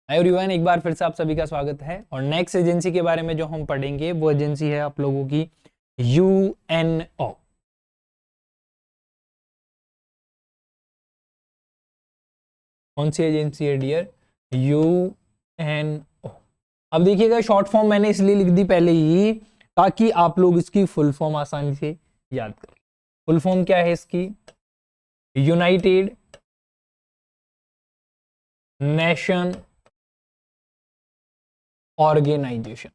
Hi everyone, एक बार फिर से आप सभी का स्वागत है। और नेक्स्ट एजेंसी के बारे में जो हम पढ़ेंगे वो एजेंसी है आप लोगों की यूएनओ। कौन सी एजेंसी है डियर? यूएनओ। अब देखिएगा, शॉर्ट फॉर्म मैंने इसलिए लिख दी पहले ही ताकि आप लोग इसकी फुल फॉर्म आसानी से याद करें। फुल फॉर्म क्या है इसकी? United Nation Organisation.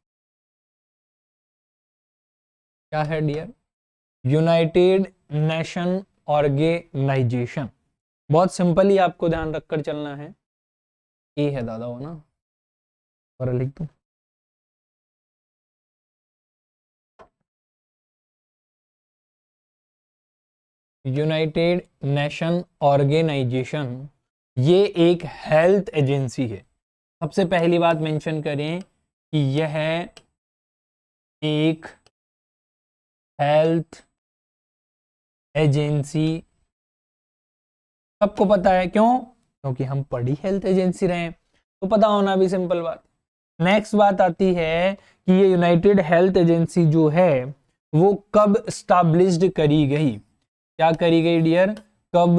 क्या है डियर? United Nation Organisation. बहुत सिंपल ही आपको ध्यान रखकर चलना है। ये है दादा वो ना, और लिख दूं। यूनाइटेड नेशन ऑर्गेनाइजेशन ये एक हेल्थ एजेंसी है। सबसे पहली बात मेंशन करें कि यह एक हेल्थ एजेंसी। सबको पता है, क्यों? क्योंकि हम पढ़ी हेल्थ एजेंसी रहे हैं, तो पता होना भी सिंपल बात। नेक्स्ट बात आती है कि ये यूनाइटेड हेल्थ एजेंसी जो है वो कब स्टैब्लिश्ड करी गई? क्या करी गई डियर? कब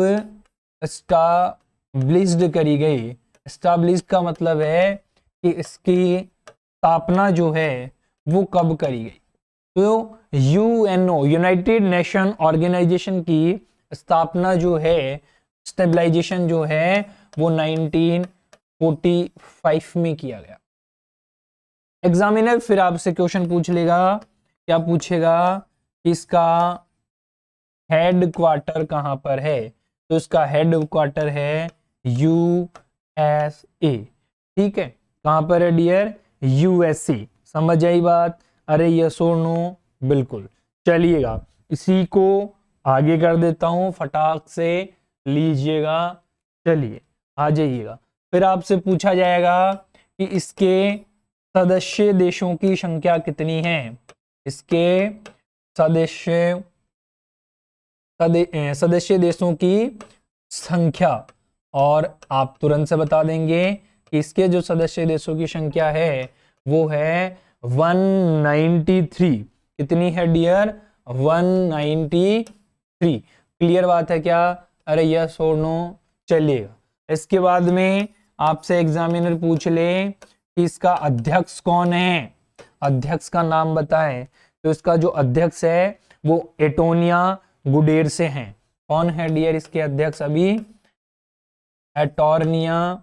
स्टैब्लिश्ड करी गई? स्टैब्लिश्ड का मतलब है कि इसकी स्थापना जो है वो कब करी गई। तो यूएनओ यूनाइटेड नेशन ऑर्गेनाइजेशन की स्थापना जो है, स्टेबलाइजेशन जो है वो 1945 में किया गया। एग्जामिनर फिर आपसे क्वेश्चन पूछ लेगा। क्या पूछेगा? इसका हेड क्वार्टर कहां पर है? तो इसका हेड क्वार्टर है यूएसए। ठीक है, कहां पर है डियर? यूएसए। समझ आई बात? अरे यस और नो? बिल्कुल। चलिएगा, इसी को आगे कर देता हूं, फटाक से लीजिएगा। चलिए आ जाइएगा। फिर आपसे पूछा जाएगा कि इसके सदस्य देशों की संख्या कितनी है। इसके सदस्य देशों की संख्या, और आप तुरंत से बता देंगे कि इसके जो सदस्य देशों की संख्या है वो है 193। कितनी है डियर? 193। क्लियर बात है क्या? अरे यस और नो? चलिएगा, इसके बाद में आपसे एग्जामिनर पूछ ले कि इसका अध्यक्ष कौन है। अध्यक्ष का नाम बताएं। तो इसका जो अध्यक्ष है वो एटोनिया गुडेर से हैं। कौन है डियर इसके अध्यक्ष? अभी एटोर्निया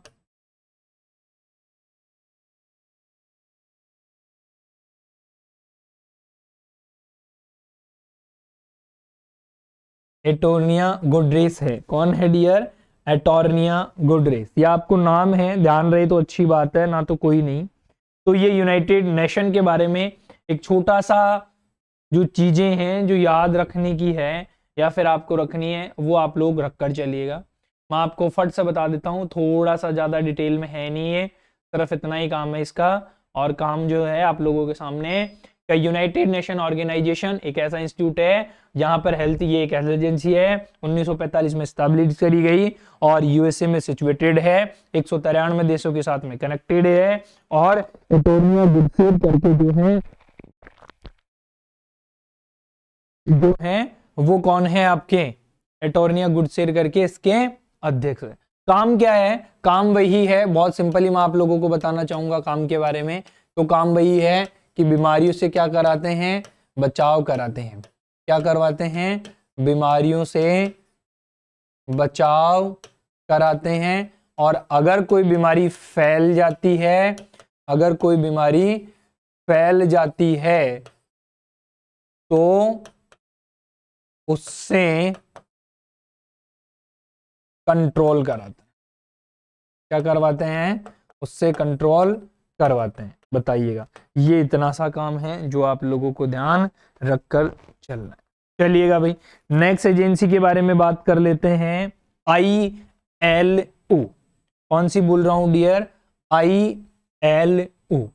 गुडरेस है। कौन है डियर? एटोर्निया गुडरेस। ये आपको नाम है, ध्यान रहे तो अच्छी बात है, ना तो कोई नहीं। तो ये यूनाइटेड नेशन के बारे में एक छोटा सा जो चीजें हैं जो याद रखने की है या फिर आपको रखनी है वो आप लोग रख कर चलिएगा। मैं आपको फट से बता देता हूँ, थोड़ा सा ज्यादा डिटेल में है नहीं है, सिर्फ इतना ही काम है इसका। और काम जो है आप लोगों के सामने, यूनाइटेड नेशन ऑर्गेनाइजेशन एक ऐसा इंस्टीट्यूट है जहां पर हेल्थ, ये एक हेल्थ एजेंसी है, 1945 में स्टैब्लिश करी गई और यूएसए में सिचुएटेड है, 193 देशों के साथ में कनेक्टेड है। और एटोर्निया गुडसेर करके जो है वो कौन है आपके? एटोर्निया गुडसेर करके इसके अध्यक्ष है। काम क्या है? काम वही है, बहुत सिंपली मैं आप लोगों को बताना चाहूंगा काम के बारे में। तो काम वही है कि बीमारियों से क्या कराते हैं? बचाव कराते हैं। क्या करवाते हैं? बीमारियों से बचाव कराते हैं। और अगर कोई बीमारी फैल जाती है, अगर कोई बीमारी फैल जाती है तो उससे कंट्रोल कराते हैं। क्या करवाते हैं? उससे कंट्रोल करवाते हैं। बताइएगा, ये इतना सा काम है जो आप लोगों को ध्यान रखकर चलना है। चलिएगा भाई, नेक्स्ट एजेंसी के बारे में बात कर लेते हैं। ILO। कौन सी बोल रहा हूं डियर? ILO।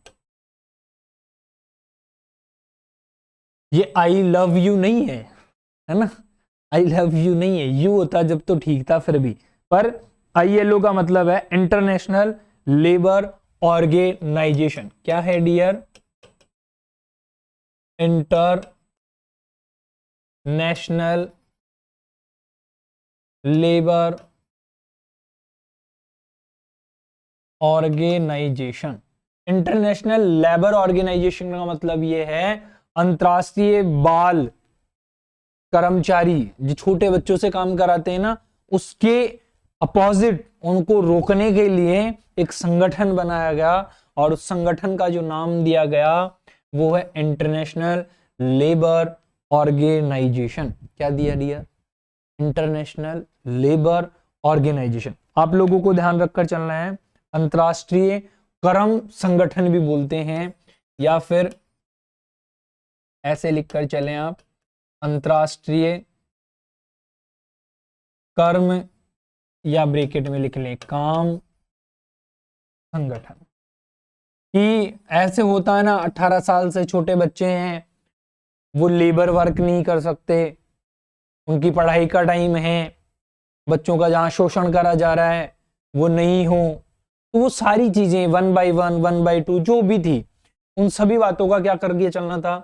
ये आई लव यू नहीं है ना? आई लव यू नहीं है, यू होता जब तो ठीक था फिर भी। पर ILO का मतलब है इंटरनेशनल लेबर ऑर्गेनाइजेशन। क्या है dear? International labour organisation. International labour organisation का मतलब यह है अंतरराष्ट्रीय बाल कर्मचारी जो छोटे बच्चों से काम कराते हैं ना, उसके अपोजिट उनको रोकने के लिए एक संगठन बनाया गया और उस संगठन का जो नाम दिया गया वो है इंटरनेशनल लेबर ऑर्गेनाइजेशन। क्या दिया दिया? International labour organisation. आप लोगों को ध्यान रखकर चलना है, अंतरराष्ट्रीय कर्म संगठन भी बोलते हैं, या फिर ऐसे लिखकर चलें आप, अंतरराष्ट्रीय कर्म, या ब्रैकेट में लिख लें काम संगठन। कि ऐसे होता है ना, 18 साल से छोटे बच्चे हैं, वो लेबर वर्क नहीं कर सकते, उनकी पढ़ाई का टाइम है, बच्चों का जहां शोषण करा जा रहा है वो नहीं हो, तो वो सारी चीजें 1 by 1 1 by 2 जो भी थी, उन सभी बातों का क्या करके चलना था?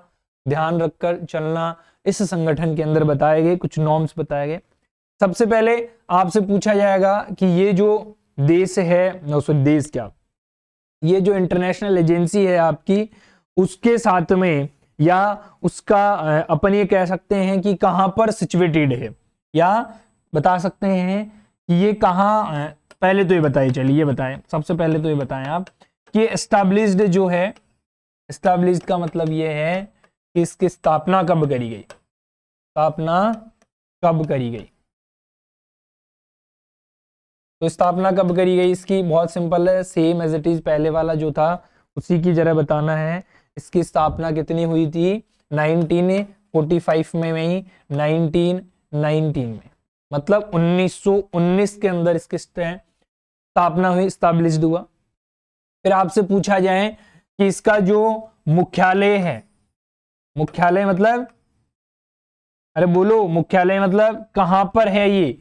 ध्यान रखकर चलना। इस संगठन के अंदर बताए गए कुछ नॉर्म्स बताए गए। सबसे पहले आपसे पूछा जाएगा कि ये जो देश है, देश क्या, ये जो इंटरनेशनल एजेंसी है आपकी, उसके साथ में या उसका अपन ये कह सकते हैं कि कहां पर सिचुएटेड है, या बता सकते हैं कि ये कहां, पहले तो ये बताइए, चलिए ये बताएं, सबसे पहले तो ये बताएं आप कि एस्टैब्लिश्ड जो है, एस्टैब्लिश्ड का मतलब ये है कि इसकी स्थापना कब करी गई, स्थापना कब करी गई। तो स्थापना कब करी गई इसकी? बहुत सिंपल है, सेम एज इट इज पहले वाला जो था उसी की जरा बताना है। इसकी स्थापना कितनी हुई थी? 1945 में ही, 1919 में, मतलब 1919 के अंदर इसकी स्थापना हुई, स्टैब्लिश्ड हुआ। फिर आपसे पूछा जाए कि इसका जो मुख्यालय है, मुख्यालय मतलब, अरे बोलो, मुख्यालय मतलब कहां पर है ये?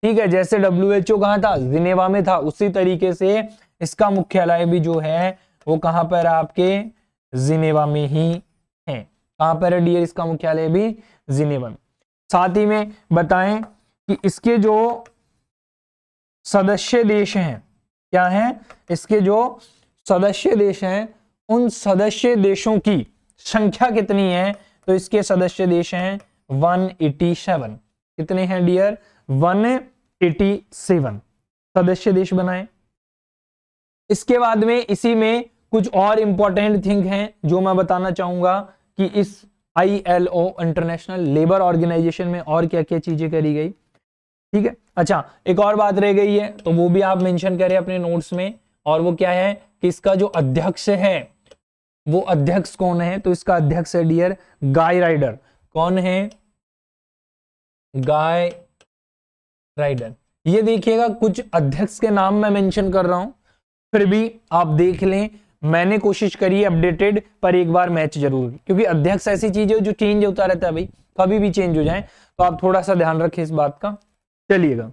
ठीक है, जैसे WHO कहां था? जिनेवा में था, उसी तरीके से इसका मुख्यालय भी जो है वो कहां पर है? आपके जिनेवा में ही है। कहां पर है डियर इसका मुख्यालय भी? जिनेवा में। साथ ही में बताएं कि इसके जो सदस्य देश हैं, क्या हैं इसके जो सदस्य देश हैं, उन सदस्य देशों की संख्या कितनी है? तो इसके सदस्य देश हैं 187। कितने हैं डियर? 187 सदस्य देश बनाए। इसके बाद में इसी में कुछ और इंपॉर्टेंट थिंग हैं जो मैं बताना चाहूंगा कि इस ILO इंटरनेशनल लेबर ऑर्गेनाइजेशन में और क्या क्या चीजें करी गई। ठीक है, अच्छा एक और बात रह गई है, तो वो भी आप मेंशन करें अपने नोट्स में, और वो क्या है कि इसका जो अध्यक्ष है, वो अध्यक्ष कौन है? तो इसका अध्यक्ष है डियर गाय राइडर। कौन है? गाय राइडर। ये देखिएगा, कुछ अध्यक्ष के नाम मैं मेंशन कर रहा हूं, फिर भी आप देख लें, मैंने कोशिश करी अपडेटेड, पर एक बार मैच जरूर, क्योंकि अध्यक्ष ऐसी चीज है जो चेंज होता रहता है भाई, कभी भी चेंज हो जाए, तो आप थोड़ा सा ध्यान रखें इस बात का। चलिएगा,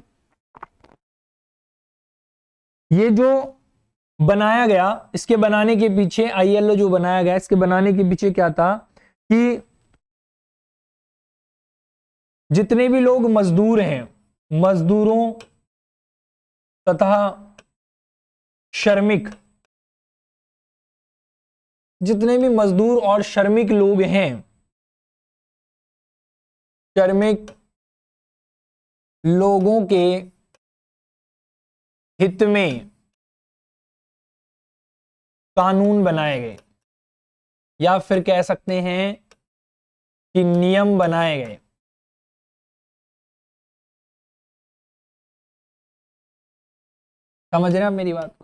ये जो बनाया गया, इसके बनाने के पीछे, ILO जो बनाया गया, इसके बनाने के पीछे क्या था कि जितने भी लोग मजदूर हैं, मजदूरों तथा श्रमिक, जितने भी मजदूर और श्रमिक लोग हैं, श्रमिक लोगों के हित में कानून बनाए गए, या फिर कह सकते हैं कि नियम बनाए गए। समझ रहे हैं आप मेरी बात?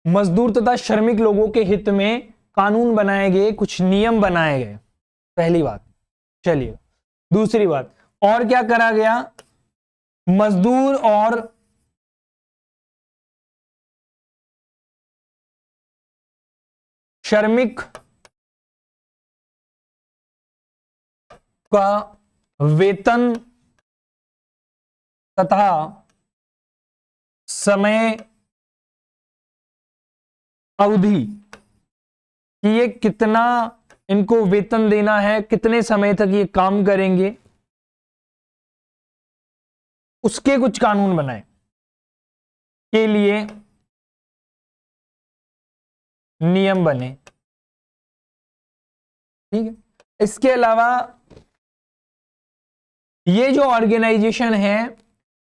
मजदूर तथा श्रमिक लोगों के हित में कानून बनाए गए, कुछ नियम बनाए गए, पहली बात। चलिए, दूसरी बात, और क्या करा गया? मजदूर और श्रमिक का वेतन तथा समय अवधि कि ये कितना इनको वेतन देना है, कितने समय तक ये काम करेंगे, उसके कुछ कानून बनाए के लिए नियम बने। ठीक है। इसके अलावा ये जो ऑर्गेनाइजेशन है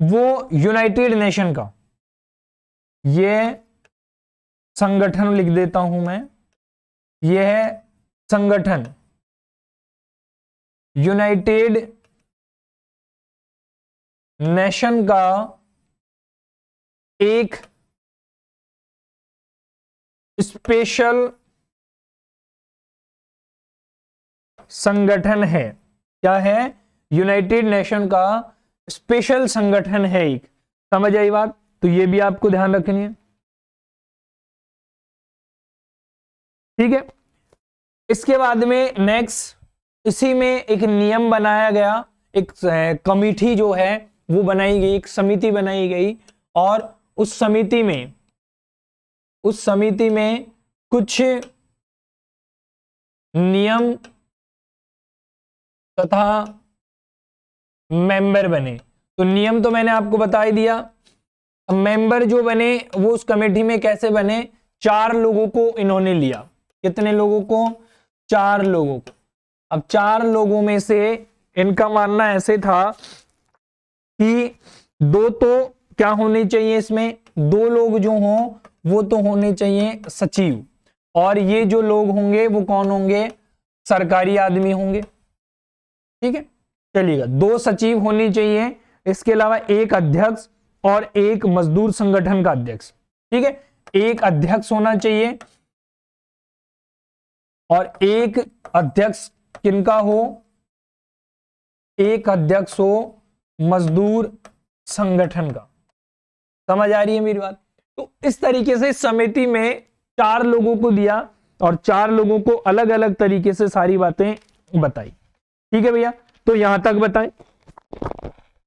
वो यूनाइटेड नेशन का, ये संगठन लिख देता हूं मैं, ये है संगठन यूनाइटेड नेशन का एक स्पेशल संगठन है। क्या है? यूनाइटेड नेशन का स्पेशल संगठन है एक। समझ आई बात? तो ये भी आपको ध्यान रखनी है। ठीक है। इसके बाद में नेक्स्ट, इसी में एक नियम बनाया गया, एक कमिटी जो है वो बनाई गई, एक समिति बनाई गई, और उस समिति में कुछ नियम तथा मेंबर बने। तो नियम तो मैंने आपको बता ही दिया। मेंबर जो बने वो उस कमेटी में कैसे बने? 4 लोगों को इन्होंने लिया। कितने लोगों को? 4 लोगों को। अब 4 लोगों में से इनका मानना ऐसे था कि 2 तो क्या होने चाहिए इसमें, 2 लोग जो हों वो तो होने चाहिए सचिव, और ये जो लोग होंगे वो कौन होंगे? सरकारी आदमी होंगे। ठीक है, चलिएगा। 2 सचिव होनी चाहिए, इसके अलावा 1 अध्यक्ष और 1 मजदूर संगठन का अध्यक्ष। ठीक है, 1 अध्यक्ष होना चाहिए और 1 अध्यक्ष किनका हो? 1 अध्यक्ष हो मजदूर संगठन का। समझ आ रही है मेरी बात? तो इस तरीके से समिति में 4 लोगों को दिया और 4 लोगों को अलग अलग तरीके से सारी बातें बताई। ठीक है भैया, तो यहां तक बताएं।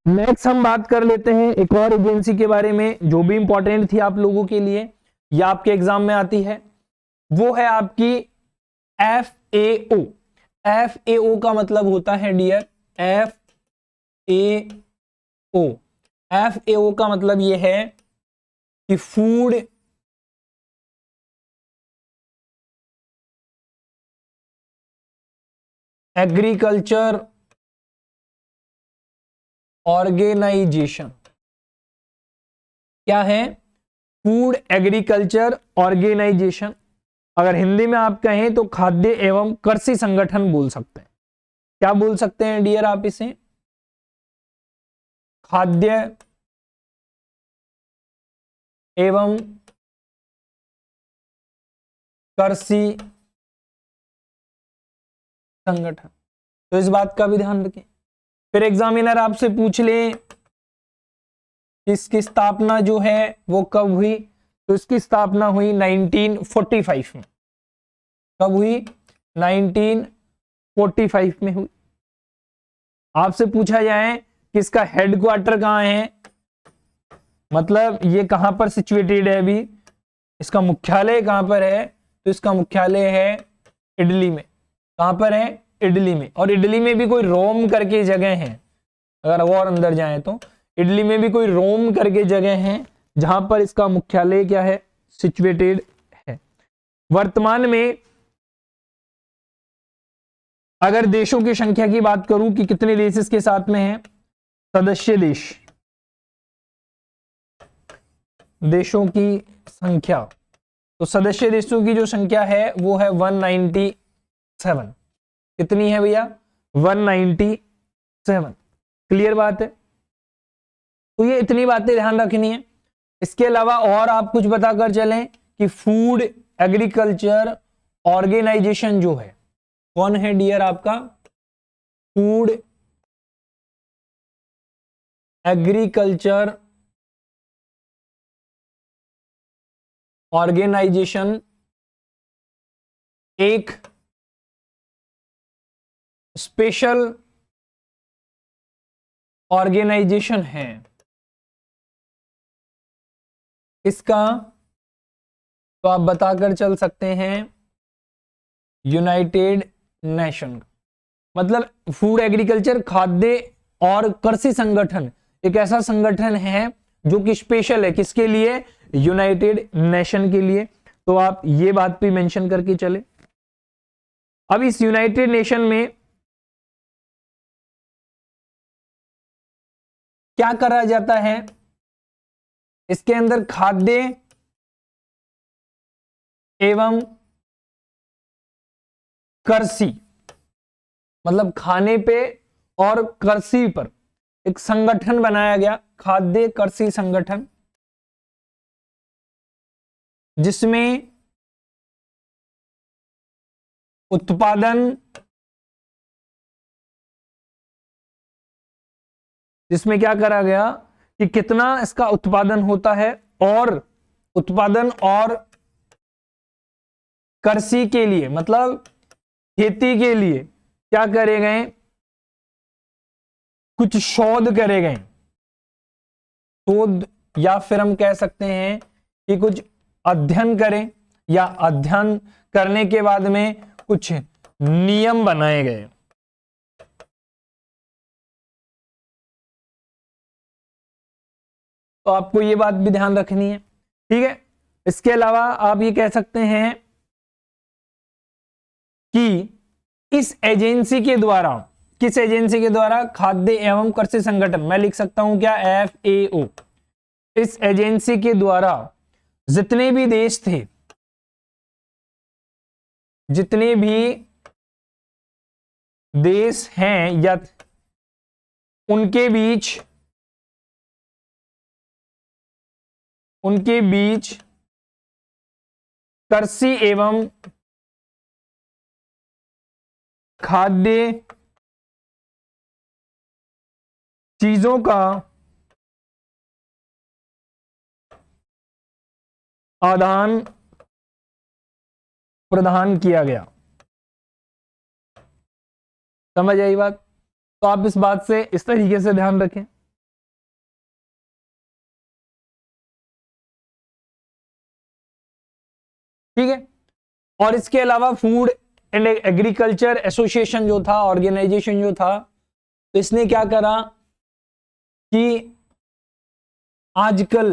नेक्स्ट हम बात कर लेते हैं एक और एजेंसी के बारे में जो भी इंपॉर्टेंट थी आप लोगों के लिए, या आपके एग्जाम में आती है। वो है आपकी FAO। FAO का मतलब होता है डियर, FAO। FAO का मतलब यह है कि फूड एग्रीकल्चर ऑर्गेनाइजेशन। क्या है? Food agriculture organisation. अगर हिंदी में आप कहें तो खाद्य एवं कृषि संगठन बोल सकते हैं। क्या बोल सकते हैं डियर आप इसे? खाद्य एवं कृषि संगठन। तो इस बात का भी ध्यान रखें। फिर एग्जामिनर आपसे पूछ ले इसकी स्थापना जो है वो कब हुई, तो इसकी स्थापना हुई 1945 में। कब हुई? 1945 में हुई। आपसे पूछा जाए कि इसका हेडक्वार्टर कहां है, मतलब ये कहां पर सिचुएटेड है अभी, इसका मुख्यालय कहां पर है, तो इसका मुख्यालय है इटली में। कहां पर है? इटली में। और इटली में भी कोई रोम करके जगह है, अगर और अंदर जाए तो इटली में भी कोई रोम करके जगह है जहां पर इसका मुख्यालय क्या है? सिचुएटेड है। वर्तमान में अगर देशों की संख्या की बात करूं कि कितने देश इसके साथ में हैं, सदस्य देशों की संख्या, तो सदस्य देशों की जो संख्या है वो है 197। कितनी है भैया? 197। क्लियर बात है? तो ये इतनी बातें ध्यान रखनी है। इसके अलावा और आप कुछ बताकर चलें कि फूड एग्रीकल्चर ऑर्गेनाइजेशन जो है कौन है डियर आपका? फूड एग्रीकल्चर ऑर्गेनाइजेशन एक स्पेशल ऑर्गेनाइजेशन है। इसका तो आप बताकर चल सकते हैं यूनाइटेड नेशन, मतलब फूड एग्रीकल्चर खाद्य और कृषि संगठन एक ऐसा संगठन है जो कि स्पेशल है, किसके लिए? यूनाइटेड नेशन के लिए। तो आप ये बात भी मेंशन करके चले। अब इस यूनाइटेड नेशन में क्या करा जाता है? इसके अंदर खाद्य एवं कृषि, मतलब खाने पे और कृषि पर एक संगठन बनाया गया, खाद्य कृषि संगठन, जिसमें उत्पादन, जिसमें क्या करा गया कि कितना इसका उत्पादन होता है, और उत्पादन और कृषि के लिए मतलब खेती के लिए क्या करे गए? कुछ शोध करे गए, शोध, या फिर हम कह सकते हैं कि कुछ अध्ययन करें, या अध्ययन करने के बाद में कुछ नियम बनाए गए। तो आपको ये बात भी ध्यान रखनी है, ठीक है। इसके अलावा आप ये कह सकते हैं कि इस एजेंसी के द्वारा, किस एजेंसी के द्वारा? खाद्य एवं कृषि संगठन, मैं लिख सकता हूं क्या? FAO। इस एजेंसी के द्वारा जितने भी देश थे, जितने भी देश हैं या उनके बीच कृषि एवं खाद्य चीजों का आदान प्रदान किया गया। समझ आई बात? तो आप इस बात से इस तरीके से ध्यान रखें। ठीक है। और इसके अलावा फूड एंड एग्रीकल्चर एसोसिएशन जो था, ऑर्गेनाइजेशन जो था, तो इसने क्या करा कि आजकल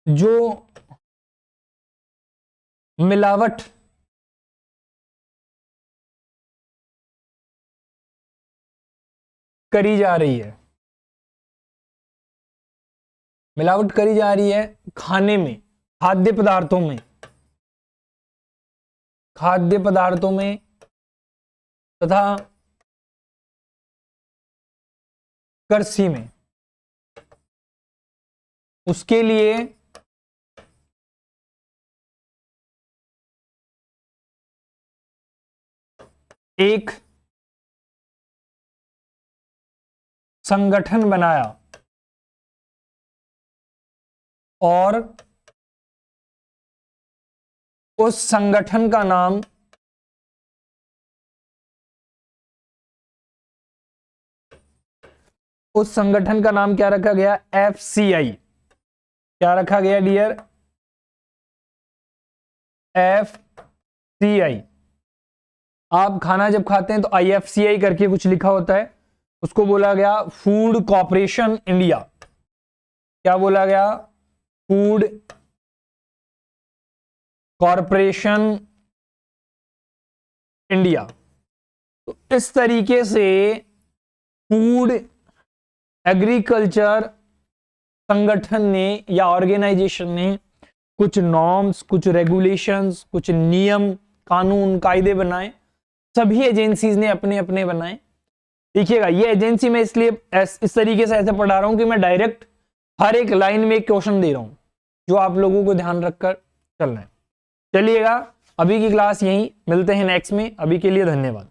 जो मिलावट करी जा रही है, मिलावट करी जा रही है खाने में, खाद्य पदार्थों में तथा कृषि में, उसके लिए एक संगठन बनाया और उस संगठन का नाम क्या रखा गया? FCI। क्या रखा गया डियर? FCI। आप खाना जब खाते हैं तो IFCI करके कुछ लिखा होता है, उसको बोला गया फूड कॉर्पोरेशन इंडिया। क्या बोला गया? Food corporation India. तो इस तरीके से फूड एग्रीकल्चर संगठन ने या ऑर्गेनाइजेशन ने कुछ नॉर्म्स, कुछ रेगुलेशंस, कुछ नियम, कानून, कायदे बनाए। सभी एजेंसीज ने अपने अपने बनाए। देखिएगा, ये एजेंसी मैं इसलिए इस तरीके से ऐसे पढ़ा रहा हूं कि मैं डायरेक्ट हर एक लाइन में एक क्वेश्चन दे रहा हूं, जो आप लोगों को ध्यान रखकर चलना है। चलिएगा, अभी की क्लास यहीं, मिलते हैं नेक्स्ट में। अभी के लिए धन्यवाद।